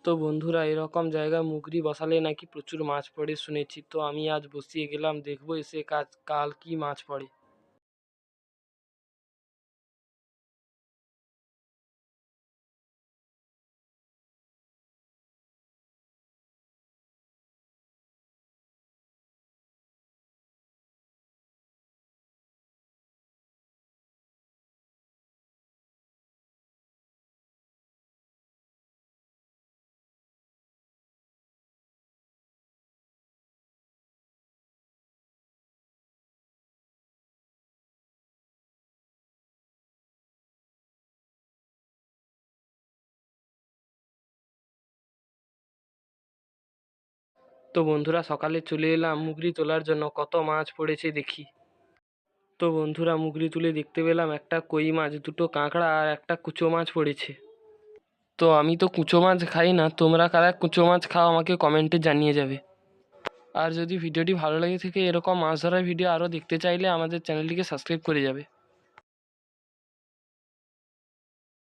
তো বন্ধুরা, এরকম জায়গায় মুগরি বসালে নাকি প্রচুর মাছ পড়ে শুনেছি। তো আমি আজ বসিয়ে গেলাম, দেখবো এসে কাল কি মাছ পড়ে। তো বন্ধুরা, সকালে চলে এলাম মুগরি তোলার জন্য, কত মাছ পড়েছে দেখি। তো বন্ধুরা, মুগরি তুলে দেখতে পেলাম একটা কই মাছ, দুটো কাঁকড়া আর একটা কুচো মাছ পড়েছে। তো আমি তো কুচো মাছ খাই না, তোমরা কারা কুচো মাছ খাও আমাকে কমেন্টে জানিয়ে যাবে। আর যদি ভিডিওটি ভালো লেগে থাকে, এরকম মাছ ধরার ভিডিও আরও দেখতে চাইলে আমাদের চ্যানেলটিকে সাবস্ক্রাইব করে যাবে।